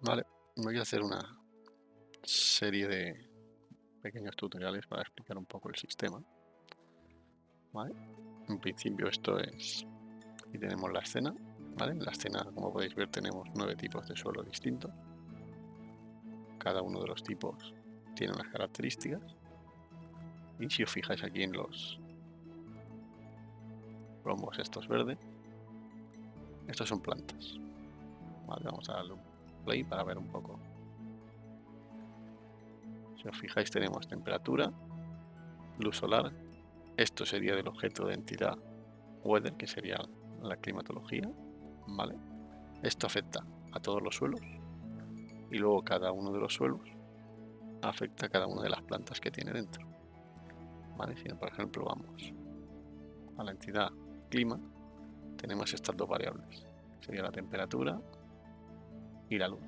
Vale, voy a hacer una serie de pequeños tutoriales para explicar un poco el sistema. ¿Vale? En principio esto es, aquí tenemos la escena, ¿vale? En la escena, como podéis ver, tenemos 9 tipos de suelo distintos. Cada uno de los tipos tiene unas características. Y si os fijáis aquí en los rombos estos verdes, estos son plantas. Vale, vamos a darle un play para ver un poco. Si os fijáis tenemos temperatura, luz solar. Esto sería del objeto de entidad weather, que sería la climatología, ¿vale? Esto afecta a todos los suelos y luego cada uno de los suelos afecta a cada una de las plantas que tiene dentro, ¿vale? Si por ejemplo vamos a la entidad clima, tenemos estas dos variables, sería la temperatura y la luz.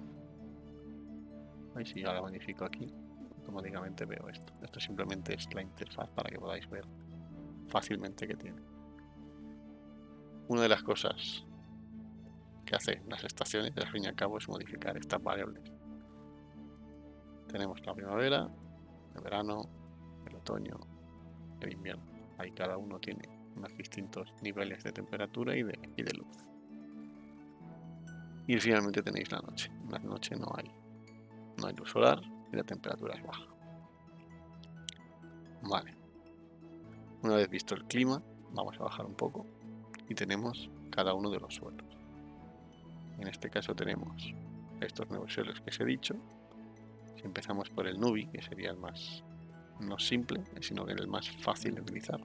¿Veis? Si yo ahora magnifico aquí, automáticamente veo esto. Esto simplemente es la interfaz para que podáis ver fácilmente qué tiene. Una de las cosas que hacen las estaciones, al fin y al cabo, es modificar estas variables. Tenemos la primavera, el verano, el otoño, el invierno. Ahí cada uno tiene unos distintos niveles de temperatura y de luz. Y finalmente tenéis la noche. En la noche no hay luz solar y la temperatura es baja. Vale. Una vez visto el clima, vamos a bajar un poco y tenemos cada uno de los suelos. En este caso tenemos estos nuevos suelos que os he dicho. Si empezamos por el Nubi, que sería el más, no simple, sino que el más fácil de utilizar.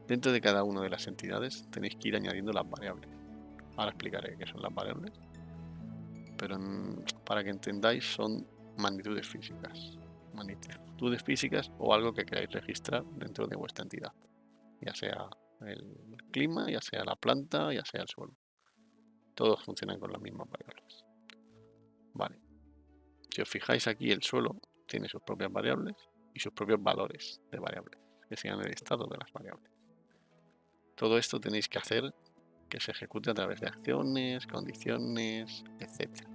Dentro de cada una de las entidades tenéis que ir añadiendo las variables. Ahora explicaré qué son las variables, pero para que entendáis son magnitudes físicas. Magnitudes físicas o algo que queráis registrar dentro de vuestra entidad, ya sea el clima, ya sea la planta, ya sea el suelo. Todos funcionan con las mismas variables. Vale. Si os fijáis aquí, el suelo tiene sus propias variables y sus propios valores de variables, que sean el estado de las variables. Todo esto tenéis que hacer que se ejecute a través de acciones, condiciones, etc.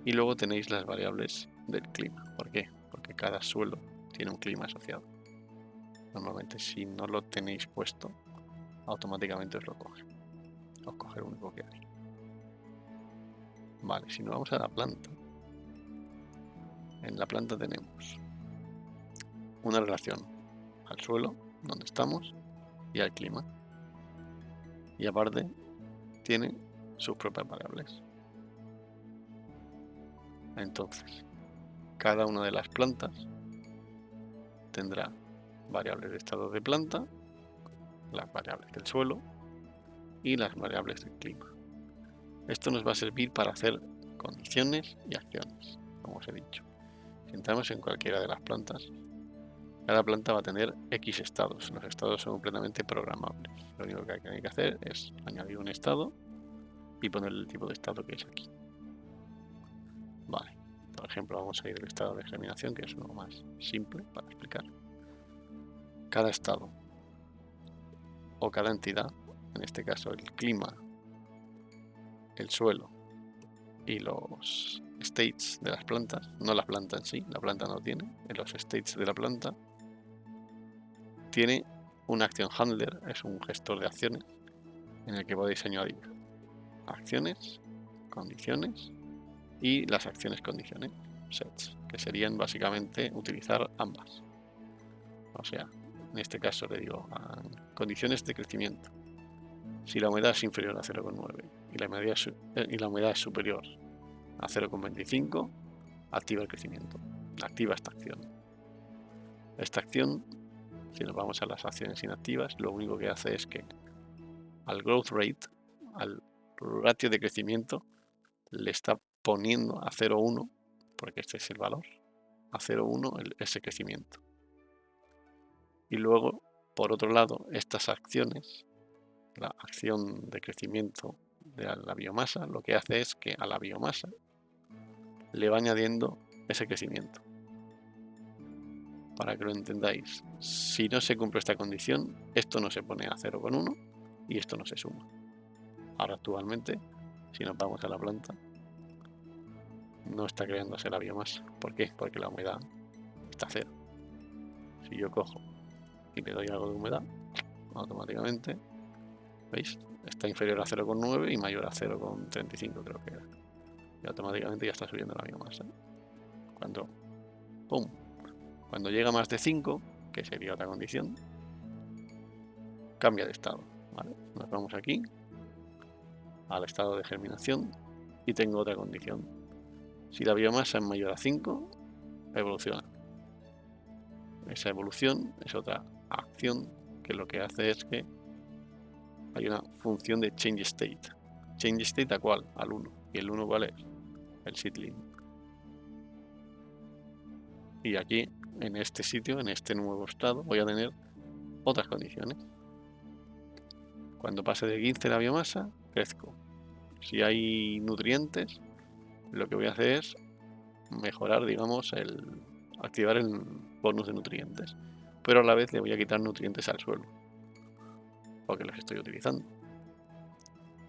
Y luego tenéis las variables del clima. ¿Por qué? Porque cada suelo tiene un clima asociado. Normalmente si no lo tenéis puesto, automáticamente os lo coge. Os coge el único que hay. Vale, si nos vamos a la planta, en la planta tenemos una relación al suelo, donde estamos, y al clima. Y aparte tiene sus propias variables. Entonces, cada una de las plantas tendrá variables de estado de planta, las variables del suelo y las variables del clima. Esto nos va a servir para hacer condiciones y acciones, como os he dicho. Si entramos en cualquiera de las plantas, cada planta va a tener X estados. Los estados son completamente programables. Lo único que hay que hacer es añadir un estado y poner el tipo de estado que es aquí. Vale, por ejemplo, vamos a ir al estado de germinación, que es lo más simple para explicar. Cada estado o cada entidad, en este caso el clima, el suelo y los states de las plantas, no la planta en sí, la planta no tiene, en los states de la planta tiene una acción handler, es un gestor de acciones en el que podéis añadir acciones, condiciones y las acciones condiciones, sets, que serían básicamente utilizar ambas. O sea, en este caso le digo condiciones de crecimiento. Si la humedad es inferior a 0,9 y la humedad es superior a 0,25, activa el crecimiento, activa esta acción. Esta acción, si nos vamos a las acciones inactivas, lo único que hace es que al growth rate, al ratio de crecimiento, le está poniendo a 0,1, porque este es el valor, a 0,1 ese crecimiento. Y luego, por otro lado, estas acciones, la acción de crecimiento de la biomasa, lo que hace es que a la biomasa le va añadiendo ese crecimiento. Para que lo entendáis, si no se cumple esta condición, esto no se pone a 0,1 y esto no se suma. Ahora actualmente, si nos vamos a la planta, no está creándose la biomasa. ¿Por qué? Porque la humedad está a 0. Si yo cojo y le doy algo de humedad, automáticamente, ¿veis? Está inferior a 0,9 y mayor a 0,35 creo que era. Y automáticamente ya está subiendo la biomasa. Cuando, ¡pum! Cuando llega a más de 5, que sería otra condición, cambia de estado, ¿vale? Nos vamos aquí al estado de germinación y tengo otra condición. Si la biomasa es mayor a 5, evoluciona. Esa evolución es otra acción que lo que hace es que hay una función de change state. ¿Change state a cuál? Al 1. ¿Y el 1 cuál es? El seedling. Y aquí, en este sitio, en este nuevo estado, voy a tener otras condiciones. Cuando pase de 15 la biomasa, crezco. Si hay nutrientes, lo que voy a hacer es mejorar, digamos, activar el bonus de nutrientes. Pero a la vez le voy a quitar nutrientes al suelo, porque los estoy utilizando.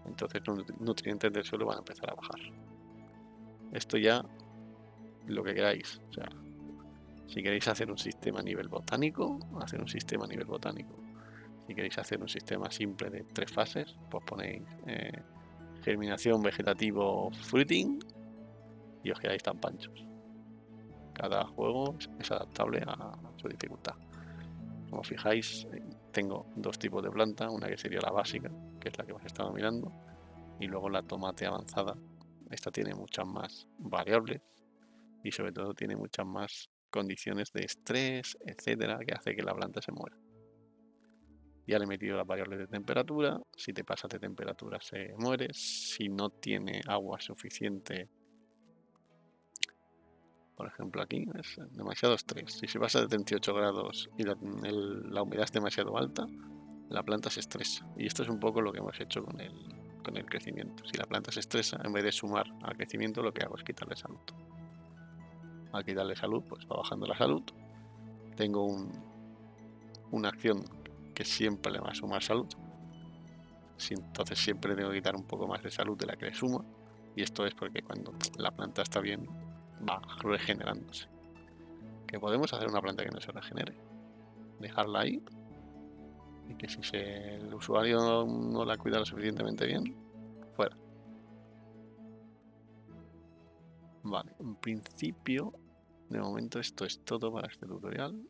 Entonces los nutrientes del suelo van a empezar a bajar. Esto ya lo que queráis. O sea, si queréis hacer un sistema a nivel botánico, hacer un sistema a nivel botánico. Si queréis hacer un sistema simple de 3 fases, pues ponéis germinación, vegetativo, fruiting y os quedáis tan panchos. Cada juego es adaptable a su dificultad. Como fijáis, tengo 2 tipos de planta, una que sería la básica, que es la que hemos estado mirando, y luego la tomate avanzada. Esta tiene muchas más variables y sobre todo tiene muchas más condiciones de estrés, etcétera, que hace que la planta se muera. Ya le he metido las variables de temperatura, si te pasas de temperatura se muere, si no tiene agua suficiente, por ejemplo aquí es demasiado estrés, si se pasa de 38 grados y la humedad es demasiado alta, la planta se estresa. Y esto es un poco lo que hemos hecho con el crecimiento. Si la planta se estresa, en vez de sumar al crecimiento, lo que hago es quitarle salud. Al quitarle salud, pues va bajando la salud. Tengo una acción que siempre le va a sumar salud. Entonces siempre tengo que quitar un poco más de salud de la que le sumo. Y esto es porque cuando la planta está bien, va regenerándose. Que podemos hacer una planta que no se regenere. Dejarla ahí. Y que si el usuario no la cuida lo suficientemente bien, fuera. Vale, en principio, de momento esto es todo para este tutorial.